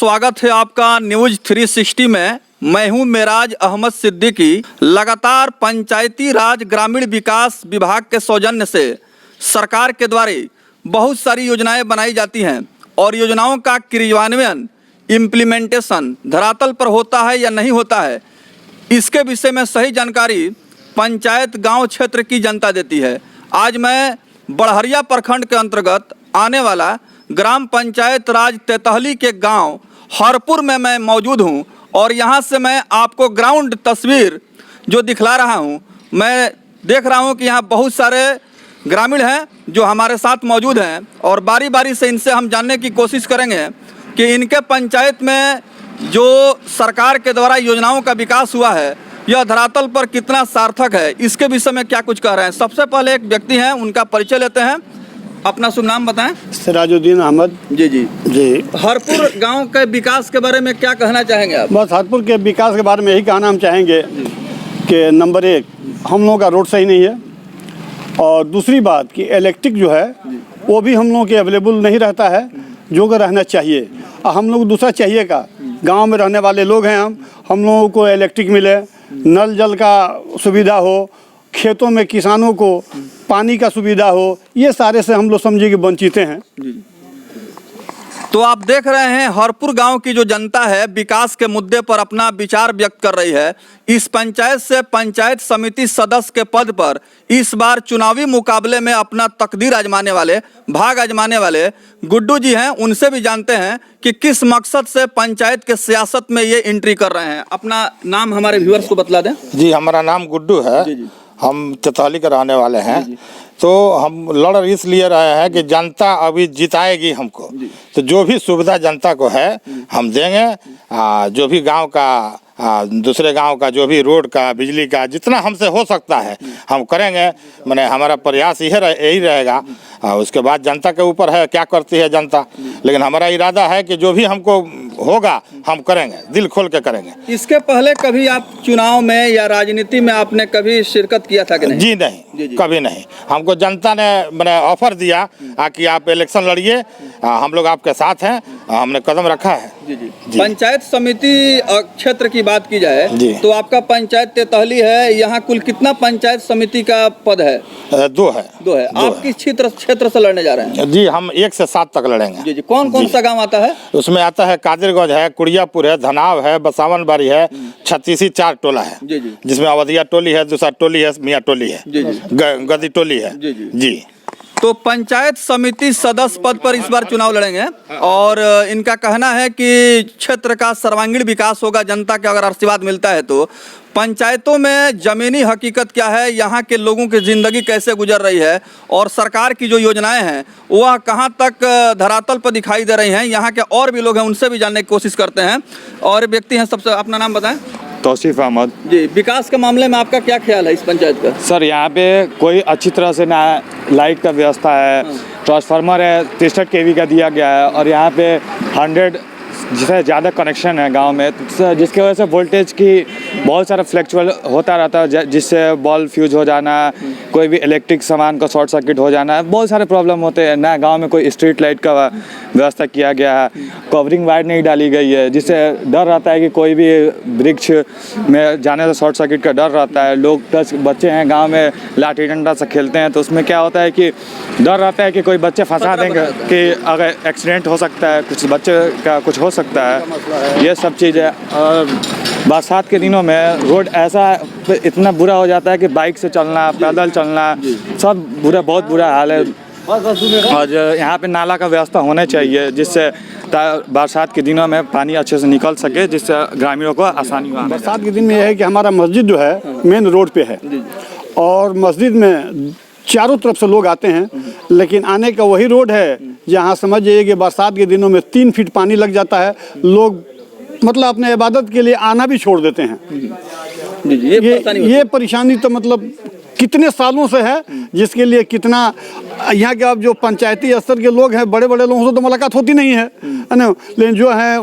स्वागत है आपका न्यूज 360 में। मैं हूं मेराज अहमद सिद्दीकी। लगातार पंचायती राज ग्रामीण विकास विभाग के सौजन्य से सरकार के द्वारा बहुत सारी योजनाएं बनाई जाती हैं और योजनाओं का क्रियान्वयन इम्प्लीमेंटेशन धरातल पर होता है या नहीं होता है, इसके विषय में सही जानकारी पंचायत गांव क्षेत्र की जनता देती है। आज मैं बड़हरिया प्रखंड के अंतर्गत आने वाला ग्राम पंचायत राज तेतहली के गांव हरपुर में मैं मौजूद हूं और यहां से मैं आपको ग्राउंड तस्वीर जो दिखला रहा हूं। मैं देख रहा हूं कि यहां बहुत सारे ग्रामीण हैं जो हमारे साथ मौजूद हैं और बारी बारी से इनसे हम जानने की कोशिश करेंगे कि इनके पंचायत में जो सरकार के द्वारा योजनाओं का विकास हुआ है यह धरातल पर कितना सार्थक है, इसके विषय में क्या कुछ कह रहे हैं। सबसे पहले एक व्यक्ति हैं, उनका परिचय लेते हैं। अपना शुभ नाम बताएं। सिराजुद्दीन अहमद। जी। हरपुर गांव के विकास के बारे में क्या कहना चाहेंगे आप? बस हरपुर के विकास के बारे में यही कहना हम चाहेंगे कि नंबर 1 हम लोगों का रोड सही नहीं है और दूसरी बात कि इलेक्ट्रिक जो है वो भी हम लोगों के अवेलेबल नहीं रहता है जो कि रहना चाहिए। और हम लोग दूसरा चाहिए का गांव में रहने वाले लोग हैं, हम लोगों को इलेक्ट्रिक मिले, नल जल का सुविधा हो, खेतों में किसानों को पानी का सुविधा हो, ये सारे से हम लोग समझिए कि वंचित हैं। तो आप देख रहे हैं हरपुर गांव की जो जनता है विकास के मुद्दे पर अपना विचार व्यक्त कर रही है। इस पंचायत से पंचायत समिति सदस्य के पद पर इस बार चुनावी मुकाबले में अपना तकदीर आजमाने वाले, भाग आजमाने वाले गुड्डू जी हैं। उनसे भी जानते हैं कि किस मकसद से पंचायत के सियासत में ये एंट्री कर रहे हैं। अपना नाम हमारे व्यूअर्स को बतला दें। जी, हमारा नाम गुड्डू है। हम तेतहली के रहने वाले हैं। तो हम लड़ इसलिए रहे हैं कि जनता अभी जिताएगी हमको, तो जो भी सुविधा जनता को है हम देंगे। जो भी गांव का दूसरे गांव का जो भी रोड का, बिजली का, जितना हमसे हो सकता है हम करेंगे। मैंने हमारा प्रयास यही रहेगा। उसके बाद जनता के ऊपर है क्या करती है जनता, लेकिन हमारा इरादा है कि जो भी हमको होगा हम करेंगे, दिल खोल के करेंगे। इसके पहले कभी आप चुनाव में या राजनीति में आपने कभी शिरकत किया था कि नहीं? जी नहीं, कभी नहीं। हमको जनता ने मैंने ऑफर दिया कि आप इलेक्शन लड़िए, हम लोग आपके साथ हैं, हमने कदम रखा है। जी। पंचायत समिति क्षेत्र की बात की जाए तो आपका पंचायत तेतहली है, यहाँ कुल कितना पंचायत समिति का पद है? 2 है। आप किस क्षेत्र से लड़ने जा रहे हैं? जी, हम 1 से 7 तक लड़ेंगे। जी। कौन सा गांव आता है? उसमें आता है कादिरगंज है, कुड़ियापुर है, धनाव है, बसावनबाड़ी है, 36 4 टोला है। जिसमें अवधिया टोली है, दूसरा टोली है, मियाँ टोली है, गदी टोली है। जी। तो पंचायत समिति सदस्य पद पर इस बार चुनाव लड़ेंगे और इनका कहना है कि क्षेत्र का सर्वांगीण विकास होगा जनता का अगर आशीर्वाद मिलता है तो। पंचायतों में ज़मीनी हकीकत क्या है, यहाँ के लोगों की ज़िंदगी कैसे गुजर रही है और सरकार की जो योजनाएं हैं वह कहाँ तक धरातल पर दिखाई दे रही हैं, यहाँ के और भी लोग हैं उनसे भी जानने की कोशिश करते हैं। और व्यक्ति हैं, सबसे अपना नाम बताएं। तौसीफ अहमद। जी। विकास के मामले में आपका क्या ख्याल है इस पंचायत का? सर, यहाँ पे कोई अच्छी तरह से ना लाइट का व्यवस्था है, ट्रांसफार्मर है 63 kV का दिया गया है और यहाँ पे 100 जिससे ज़्यादा कनेक्शन है गांव में, जिसकी वजह से वोल्टेज की बहुत सारा फ्लैक्चुअल होता रहता है, जिससे बॉल फ्यूज हो जाना, कोई भी इलेक्ट्रिक सामान का शॉर्ट सर्किट हो जाना, बहुत सारे प्रॉब्लम होते हैं ना। गांव में कोई स्ट्रीट लाइट का व्यवस्था किया गया है, कवरिंग वायर नहीं डाली गई है, जिससे डर रहता है कि कोई भी वृक्ष में जाने से शॉर्ट सर्किट का डर रहता है। लोग प्लस बच्चे हैं गाँव में लाठी डंडा से खेलते हैं, तो उसमें क्या होता है कि डर रहता है कि कोई बच्चे फंसा देंगे, कि अगर एक्सीडेंट हो सकता है, कुछ बच्चे का कुछ हो सकता है, ये सब चीज़ है। और बरसात के दिनों में रोड ऐसा इतना बुरा हो जाता है कि बाइक से चलना, पैदल चलना, सब बहुत बुरा हाल है। और यहाँ पे नाला का व्यवस्था होना चाहिए जिससे बरसात के दिनों में पानी अच्छे से निकल सके, जिससे ग्रामीणों को आसानी हो। बरसात के दिन में यह है कि हमारा मस्जिद जो है मेन रोड पे है और मस्जिद में चारों तरफ से लोग आते हैं, लेकिन आने का वही रोड है जहाँ समझ जाइए कि बरसात के दिनों में 3 फीट पानी लग जाता है। लोग मतलब अपने इबादत के लिए आना भी छोड़ देते हैं। ये परेशानी तो मतलब कितने सालों से है, जिसके लिए कितना यहाँ के अब जो पंचायती स्तर के लोग हैं, बड़े बड़े लोगों से तो मुलाकात होती नहीं है ना, लेकिन जो है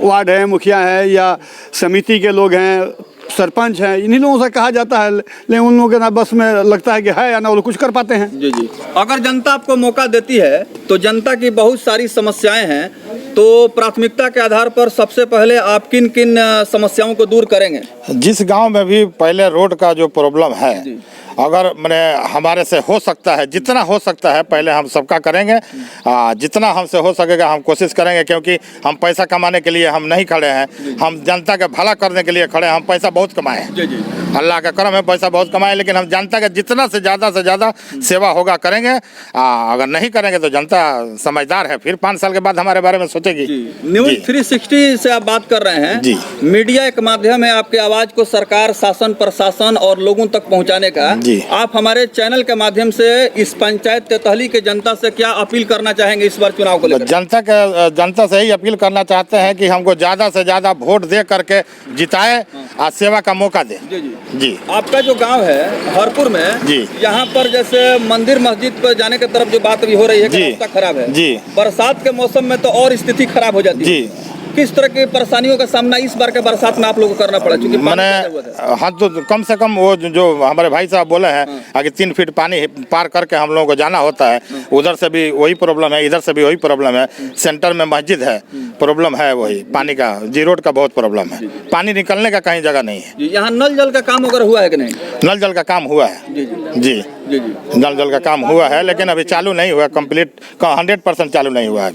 वार्ड है, मुखिया है या समिति के लोग हैं, सरपंच हैं, इन्हीं लोगों से कहा जाता है, लेकिन उन लोगों के ना बस में लगता है कि है या ना वो कुछ कर पाते हैं। जी। अगर जनता आपको मौका देती है तो जनता की बहुत सारी समस्याएं हैं तो प्राथमिकता के आधार पर सबसे पहले आप किन किन समस्याओं को दूर करेंगे? जिस गांव में भी पहले रोड का जो प्रॉब्लम है, अगर मैंने हमारे से हो सकता है, जितना हो सकता है पहले हम सबका करेंगे। जितना हमसे हो सकेगा हम कोशिश करेंगे, क्योंकि हम पैसा कमाने के लिए हम नहीं खड़े हैं, हम जनता का भला करने के लिए खड़े हैं। हम पैसा बहुत कमाए हैं, अल्लाह का करम है, पैसा बहुत कमाए, लेकिन हम जनता का जितना से ज़्यादा सेवा होगा करेंगे। अगर नहीं करेंगे तो जनता समझदार है, फिर 5 साल के बाद हमारे बारे में सोचेगी। न्यूज 360 से आप बात कर रहे हैं जी। मीडिया एक माध्यम है आपके आवाज को सरकार, शासन, प्रशासन और लोगों तक पहुंचाने का। जी। आप हमारे चैनल के माध्यम से इस पंचायत तेतहली के जनता से क्या अपील करना चाहेंगे इस बार चुनाव को लेकर? जनता से ही अपील करना चाहते हैं कि हमको ज़्यादा से ज़्यादा वोट दे करके जिताए और सेवा का मौका दे। जी। आपका जो गांव है हरपुर में जी, यहाँ पर जैसे मंदिर मस्जिद पर जाने की तरफ जो बात अभी हो रही है कि जी, रास्ता खराब है जी, बरसात के मौसम में तो और स्थिति खराब हो जाती है। जी। किस तरह की परेशानियों का सामना इस बार के बरसात में आप लोगों को करना पड़ा? क्योंकि पानी ज़्यादा हुआ था। हाँ, तो कम से कम वो जो हमारे भाई साहब बोले हैं, आगे 3 फीट पानी पार करके हम लोगों को जाना होता है। उधर से भी वही प्रॉब्लम है, इधर से भी वही प्रॉब्लम है। सेंटर में मस्जिद है, प्रॉब्लम है वही पानी का, जी रोड का बहुत प्रॉब्लम है। पानी निकलने का कहीं जगह नहीं है। यहाँ नल जल का काम वगैरह हुआ है कि नहीं? नल जल का काम हुआ है जी, नल जल का काम हुआ है, लेकिन अभी चालू नहीं हुआ, कंप्लीट 100% चालू नहीं हुआ है।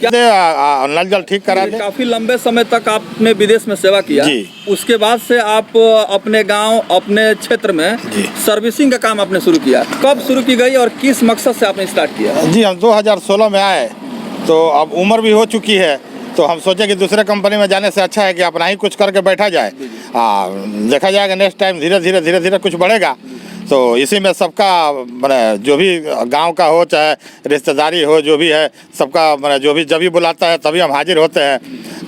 नल जल ठीक करा दे। काफी लंबे समय तक आपने विदेश में सेवा किया जी। उसके बाद से आप अपने गांव, अपने क्षेत्र में जी। सर्विसिंग का काम आपने शुरू किया। कब शुरू की गई और किस मकसद से आपने स्टार्ट किया? जी, हम 2016 में आए, तो अब उम्र भी हो चुकी है, तो हम सोचे कि दूसरे कंपनी में जाने से अच्छा है कि अपना ही कुछ करके बैठा जाए। देखा जाएगा नेक्स्ट टाइम धीरे धीरे कुछ बढ़ेगा। तो इसी में सबका मैंने जो भी गांव का हो चाहे रिश्तेदारी हो, जो भी है सबका मैंने जो भी जब भी बुलाता है तभी हम हाजिर होते हैं।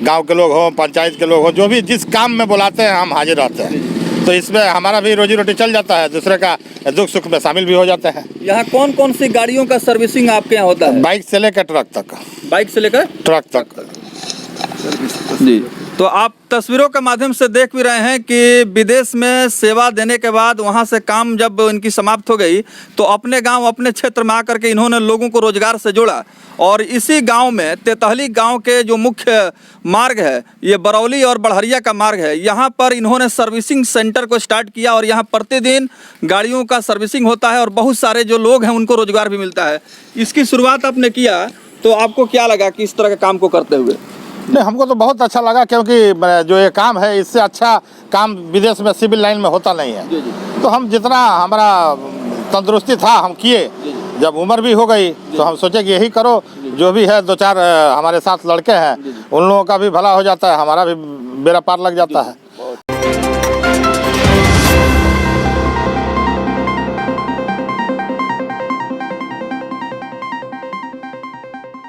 गांव के लोग हो, पंचायत के लोग हो, जो भी जिस काम में बुलाते हैं हम हाजिर रहते हैं। तो इसमें हमारा भी रोजी रोटी चल जाता है, दूसरे का दुख सुख में शामिल भी हो जाते हैं। यहाँ कौन कौन सी गाड़ियों का सर्विसिंग आपके यहाँ होता है? बाइक से लेकर ट्रक तक। बाइक से लेकर ट्रक तक जी। तो आप तस्वीरों के माध्यम से देख भी रहे हैं कि विदेश में सेवा देने के बाद वहां से काम जब इनकी समाप्त हो गई तो अपने गांव, अपने क्षेत्र में आकर के इन्होंने लोगों को रोजगार से जोड़ा। और इसी गांव में तेतहली गांव के जो मुख्य मार्ग है, ये बरौली और बढ़हरिया का मार्ग है, यहाँ पर इन्होंने सर्विसिंग सेंटर को स्टार्ट किया और यहाँ प्रतिदिन गाड़ियों का सर्विसिंग होता है और बहुत सारे जो लोग हैं उनको रोजगार भी मिलता है। इसकी शुरुआत आपने किया तो आपको क्या लगा कि इस तरह के काम को करते हुए? नहीं, हमको तो बहुत अच्छा लगा, क्योंकि जो ये काम है इससे अच्छा काम विदेश में सिविल लाइन में होता नहीं है। तो हम जितना हमारा तंदुरुस्ती था हम किए। जब उम्र भी हो गई तो हम सोचे कि यही करो, जो भी है 2-4 हमारे साथ लड़के हैं उन लोगों का भी भला हो जाता है, हमारा भी बेड़ा पार लग जाता है।